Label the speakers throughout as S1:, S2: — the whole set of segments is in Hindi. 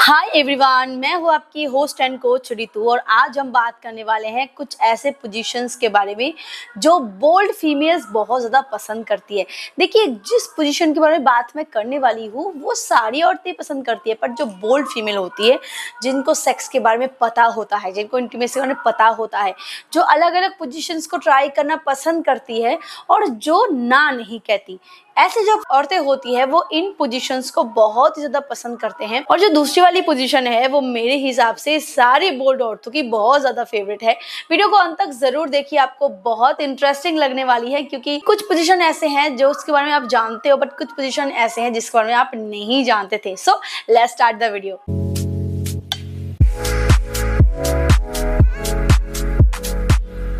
S1: हाय एवरीवन, मैं हूँ आपकी होस्ट एंड कोच रितु और आज हम बात करने वाले हैं कुछ ऐसे पोजीशंस के बारे में जो बोल्ड फीमेल्स बहुत ज़्यादा पसंद करती है। देखिए, जिस पोजीशन के बारे में बात मैं करने वाली हूँ वो सारी औरतें पसंद करती है, पर जो बोल्ड फीमेल होती है, जिनको सेक्स के बारे में पता होता है, जिनको इंटीमेसी के बारे में पता होता है, जो अलग अलग पोजीशंस को ट्राई करना पसंद करती है और जो ना नहीं कहती, ऐसे जो औरतें होती है वो इन पोजीशंस को बहुत ही ज्यादा पसंद करते हैं। और जो दूसरी वाली पोजीशन है वो मेरे हिसाब से सारी बोल्ड औरतों की बहुत ज्यादा फेवरेट है। वीडियो को अंत तक जरूर देखिए, आपको बहुत इंटरेस्टिंग लगने वाली है, क्योंकि कुछ पोजीशन ऐसे हैं जो उसके बारे में आप जानते हो, बट कुछ पोजीशन ऐसे हैं जिसके बारे में आप नहीं जानते थे। So let's start the video.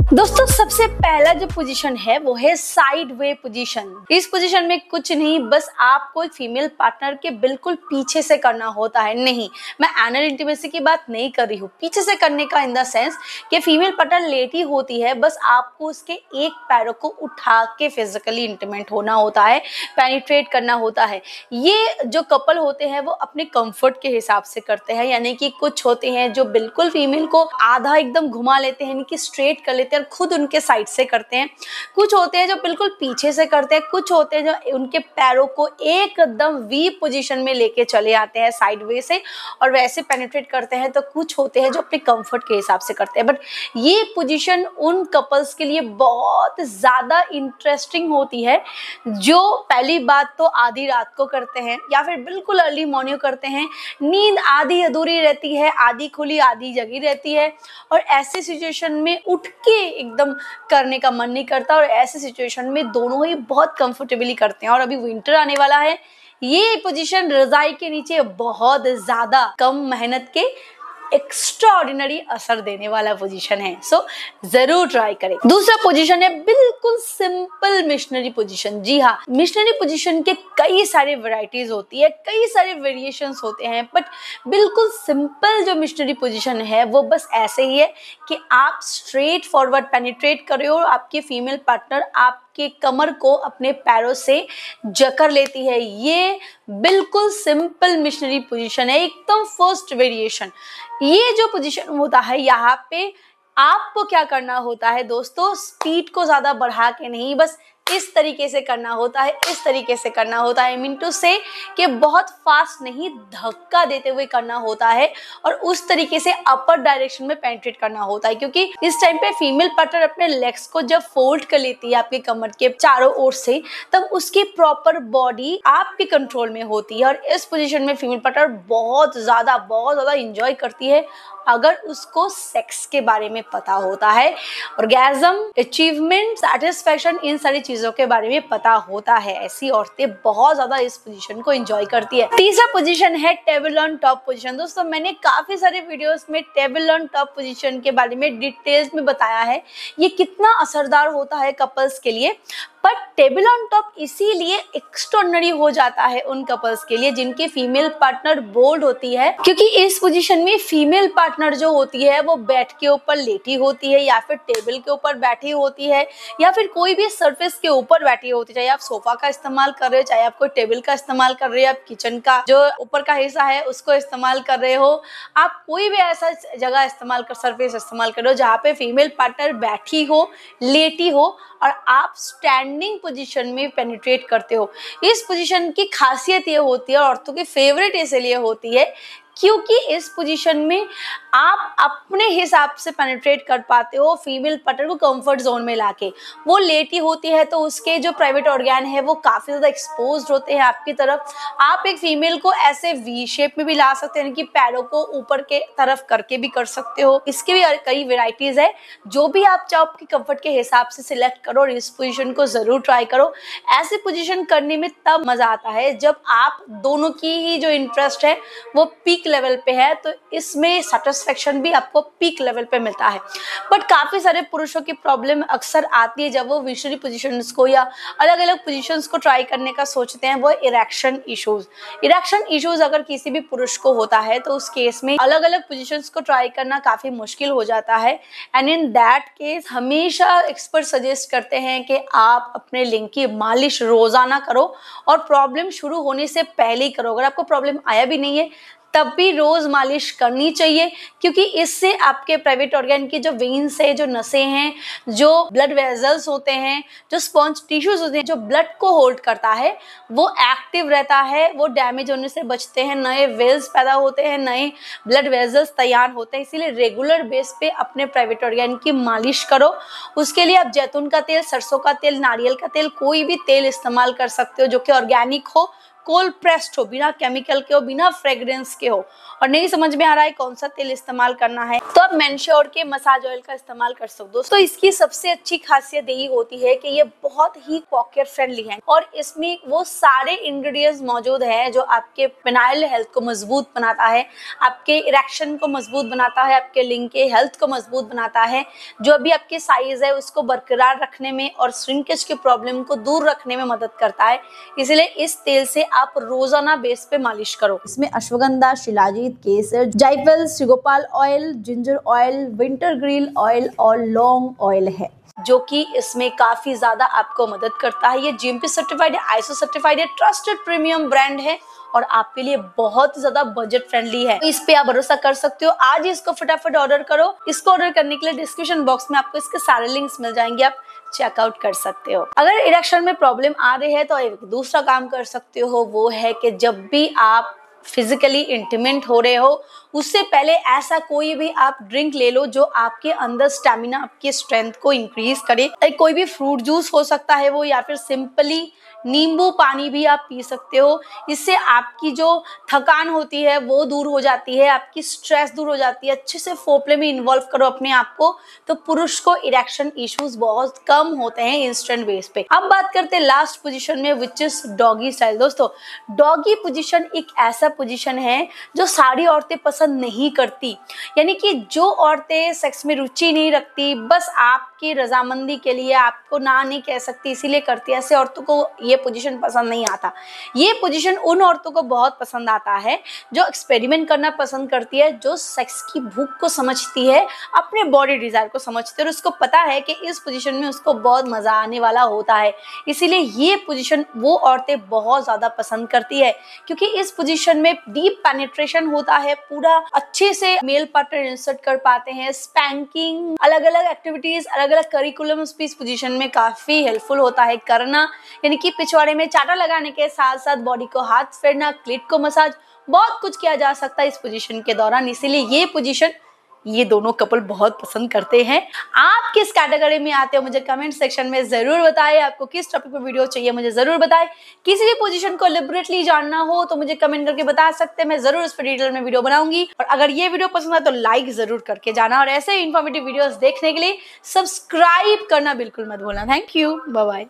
S1: दोस्तों, सबसे पहला जो पोजीशन है वो है साइड वे पोजीशन। इस पोजीशन में कुछ नहीं, बस आपको एक फीमेल पार्टनर के बिल्कुल पीछे से करना होता है। नहीं, मैं एनल इंटीमेसी की बात नहीं कर रही हूँ। पीछे से करने का इन द सेंस कि फीमेल पार्टनर लेटी होती है, बस आपको उसके एक पैरों को उठा के फिजिकली इंटीमेट होना होता है, पेनिट्रेट करना होता है। ये जो कपल होते हैं वो अपने कंफर्ट के हिसाब से करते हैं, यानी कि कुछ होते हैं जो बिल्कुल फीमेल को आधा एकदम घुमा लेते हैं, यानी कि स्ट्रेट कर लेते हैं, खुद उनके साइड से करते हैं। कुछ होते हैं जो बिल्कुल पीछे से करते हैं, कुछ होते हैं जो उनके पैरों को एकदम वी पोजीशन में लेके चले आते हैं साइड वे से और वैसे पेनिट्रेट करते हैं। तो कुछ होते हैं जो अपने कंफर्ट के हिसाब से करते हैं। बट ये पोजीशन उन कपल्स के लिए बहुत ज्यादा इंटरेस्टिंग होती है जो पहली बात तो आधी रात को करते हैं या फिर बिल्कुल अर्ली मॉर्निंग करते हैं। नींद आधी अधूरी रहती है, आधी खुली आधी जगी रहती है, और ऐसे सिचुएशन में उठ के एकदम करने का मन नहीं करता, और ऐसे सिचुएशन में दोनों ही बहुत कंफर्टेबली करते हैं। और अभी विंटर आने वाला है, ये पोजीशन रजाई के नीचे बहुत ज्यादा कम मेहनत के एक्स्ट्रा ऑर्डिनरी असर देने वाला पोजीशन है। सो जरूर ट्राई करें। दूसरा पोजीशन है बिल्कुल सिंपल मिशनरी पोजीशन। जी हाँ, मिशनरी पोजीशन के कई सारे वैरायटीज होती है, कई सारे वेरिएशंस होते हैं, बट बिल्कुल सिंपल जो मिशनरी पोजीशन है वो बस ऐसे ही है कि आप स्ट्रेट फॉरवर्ड पेनिट्रेट कर रहे हो, आपके फीमेल पार्टनर आपके कमर को अपने पैरों से जकड़ लेती है। ये बिल्कुल सिंपल मिशनरी पोजीशन है, एकदम फर्स्ट वेरिएशन। ये जो पोजीशन होता है, यहाँ पे आपको क्या करना होता है दोस्तों, स्पीड को ज्यादा बढ़ा के नहीं, बस इस तरीके से करना होता है, इस तरीके से करना होता है। आई मीन टू से कि बहुत फास्ट नहीं, धक्का देते हुए करना होता है और उस तरीके से अपर डायरेक्शन में पेनिट्रेट करना होता है, क्योंकि इस टाइम पे फीमेल पार्टनर अपने लेग्स को जब फोल्ड कर लेती है आपके कमर के चारों ओर से, तब उसकी प्रॉपर बॉडी आपके कंट्रोल में होती है। और इस पोजीशन में फीमेल पार्टनर बहुत ज्यादा इंजॉय करती है अगर उसको सेक्स के बारे में पता होता है, ऑर्गेज्म, अचीवमेंट, सैटिस्फैक्शन, इन सारी चीजों के बारे में पता होता है। ऐसी औरतें बहुत ज्यादा इस पोजीशन को एंजॉय करती है। तीसरा पोजीशन है टेबल ऑन टॉप पोजीशन। दोस्तों, मैंने काफी सारे वीडियोस में टेबल ऑन टॉप पोजीशन के बारे में डिटेल्स में बताया है ये कितना असरदार होता है कपल्स के लिए। बट टेबल ऑन टॉप इसीलिए एक्स्ट्राऑर्डिनरी हो जाता है उन कपल्स के लिए जिनके फीमेल पार्टनर बोल्ड होती है, क्योंकि इस पोजीशन में फीमेल पार्टनर जो होती है वो बेड के ऊपर लेटी होती है, या फिर टेबल के ऊपर बैठी होती है, या फिर कोई भी सरफेस के ऊपर बैठी होती है। चाहे आप सोफा का इस्तेमाल कर रहे हो, चाहे आप कोई टेबल का इस्तेमाल कर रहे हो, आप किचन का जो ऊपर का हिस्सा है उसको इस्तेमाल कर रहे हो, आप कोई भी ऐसा जगह इस्तेमाल कर, सरफेस इस्तेमाल कर रहे हो जहाँ पे फीमेल पार्टनर बैठी हो, लेटी हो और आप स्टैंडिंग पोजीशन में पेनिट्रेट करते हो। इस पोजीशन की खासियत ये होती है, औरतों की फेवरेट इसलिए होती है क्योंकि इस पोजीशन में आप अपने हिसाब से पेनिट्रेट कर पाते हो फीमेल पार्टनर को कंफर्ट जोन में लाके। वो लेटी होती है तो उसके जो प्राइवेट ऑर्गन है वो काफी ज्यादा एक्सपोज्ड होते हैं आपकी तरफ। आप एक फीमेल को ऐसे वी शेप में भी ला सकते हैं कि पैरों को ऊपर के तरफ करके भी कर सकते हो। इसके भी कई वेराइटीज है, जो भी आप चाहो आपके कंफर्ट के हिसाब से सिलेक्ट करो और इस पोजीशन को जरूर ट्राई करो। ऐसे पोजीशन करने में तब मजा आता है जब आप दोनों की ही जो इंटरेस्ट है वो पीक लेवल पे है, तो इसमें सेटिस्फेक्शन भी आपको पीक लेवल पे मिलता है। बट काफी सारे पुरुषों की प्रॉब्लम अक्सर आती है जब वो विशनरी पोजीशंस को या अलग अलग पोजीशंस को ट्राई करने का सोचते हैं, वो इरेक्शन इश्यूज। इरेक्शन इश्यूज अगर किसी भी पुरुष को होता है तो उस केस में अलग अलग पोजीशंस को ट्राई करना काफी मुश्किल हो जाता है। एंड इन दैट केस हमेशा एक्सपर्ट सजेस्ट करते हैं कि आप अपने लिंग की मालिश रोजाना करो और प्रॉब्लम शुरू होने से पहले ही करो। अगर आपको प्रॉब्लम आया भी नहीं है तब भी रोज मालिश करनी चाहिए, क्योंकि इससे आपके प्राइवेट ऑर्गन की जो वेन्स है, जो नसें हैं, जो ब्लड वेजल्स होते हैं, जो स्पॉन्ज टिश्यूज होते हैं, जो ब्लड को होल्ड करता है, वो एक्टिव रहता है, वो डैमेज होने से बचते हैं, नए वेल्स पैदा होते हैं, नए ब्लड वेजल्स तैयार होते हैं। इसीलिए रेगुलर बेस पे अपने प्राइवेट ऑर्गन की मालिश करो। उसके लिए आप जैतून का तेल, सरसों का तेल, नारियल का तेल, कोई भी तेल इस्तेमाल कर सकते हो जो कि ऑर्गेनिक हो, कोल्ड प्रेस्ड हो, बिना केमिकल के हो, बिना फ्रेग्रेंस के हो। और नहीं समझ में आ रहा है कौन सा तेल इस्तेमाल करना है, तो आप मेन्श्योर के मसाज ऑयल का इस्तेमाल कर सकते हो। दोस्तों इसकी सबसे अच्छी खासियत यही होती है कि ये बहुत ही पॉकेट फ्रेंडली है और इसमें वो सारे इंग्रेडिएंट्स मौजूद है जो आपके पेनाइल हेल्थ को मजबूत बनाता है, आपके इरेक्शन को मजबूत बनाता है, आपके लिंग के हेल्थ को मजबूत बनाता है, जो भी आपकी साइज है उसको बरकरार रखने में और श्रिंकेज की प्रॉब्लम को दूर रखने में मदद करता है। इसलिए इस तेल से आप रोजाना बेस पे मालिश करो। इसमें अश्वगंधा, शिलाजीत, केसर, जायफल, Shrigopal oil, ginger oil, winter green oil और लौंग ऑयल है, जो कि इसमें काफी ज्यादा आपको मदद करता है। ये जीएमपी सर्टिफाइड है, आईएसओ सर्टिफाइड है, ट्रस्टेड प्रीमियम ब्रांड है और आपके लिए बहुत ज्यादा बजट फ्रेंडली है, तो इस पे आप भरोसा कर सकते हो। आज इसको फटाफट ऑर्डर करो। इसको ऑर्डर करने के लिए डिस्क्रिप्शन बॉक्स में आपको इसके सारे लिंक्स मिल जाएंगे, आप चेकआउट कर सकते हो। अगर इरेक्शन में प्रॉब्लम आ रही है तो एक दूसरा काम कर सकते हो, वो है कि जब भी आप फिजिकली इंटीमेट हो रहे हो उससे पहले ऐसा कोई भी आप ड्रिंक ले लो जो आपके अंदर स्टेमिना, आपकी स्ट्रेंथ को इंक्रीज करे। कोई भी फ्रूट जूस हो सकता है वो, या फिर सिंपली नींबू पानी भी आप पी सकते हो। इससे आपकी जो थकान होती है वो दूर हो जाती है, आपकी स्ट्रेस दूर हो जाती है। अच्छे से फोरप्ले में इन्वॉल्व करो अपने आप को, तो पुरुष को इरेक्शन इश्यूज बहुत कम होते हैं इंस्टेंट बेस पे। अब बात करते हैं लास्ट पोजीशन में, विच इज डॉगी स्टाइल। दोस्तों डॉगी पोजीशन एक ऐसा पोजीशन है जो सारी औरतें पसंद नहीं करती, यानी कि जो औरतें सेक्स में रुचि नहीं रखती, बस आपकी रजामंदी के लिए, आपको ना नहीं कह सकती इसीलिए करती है, ऐसे औरतों को ये पोजीशन पसंद नहीं आता। ये पोजीशन उन औरतों को बहुत पसंद आता है जो एक्सपेरिमेंट करना पसंद करती है, जो सेक्स की भूख को समझती है, अपने बॉडी डिजायर को समझती है और उसको पता है कि इस पोजीशन में उसको बहुत मजा आने वाला होता है। इसीलिए ये पोजीशन वो औरतें बहुत ज्यादा पसंद करती है, क्योंकि इस पोजीशन में डीप पेनिट्रेशन होता है, पूरा अच्छे से मेल पार्टनर इंसर्ट कर पाते हैं, स्पैंकिंग, अलग अलग एक्टिविटीज, अलग अलग करिकुलम्स भी इस पोजीशन में काफी हेल्पफुल होता है करना, यानी कि पिछवाड़े में चाटा लगाने के साथ साथ बॉडी को हाथ फेरना, क्लिट को मसाज, बहुत कुछ किया जा सकता है इस पोजीशन के दौरान। इसीलिए ये पोजीशन ये दोनों कपल बहुत पसंद करते हैं। आप किस कैटेगरी में आते हो मुझे कमेंट सेक्शन में जरूर बताएं। आपको किस टॉपिक पे वीडियो चाहिए मुझे जरूर बताएं। किसी भी पोजीशन को लिबरेटली जानना हो तो मुझे कमेंट करके बता सकते हैं, मैं जरूर इस पर डिटेल में वीडियो बनाऊंगी। और अगर ये वीडियो पसंद आए तो लाइक जरूर करके जाना और ऐसे इन्फॉर्मेटिव वीडियोस देखने के लिए सब्सक्राइब करना बिल्कुल मत भूलना। Thank you, bye bye.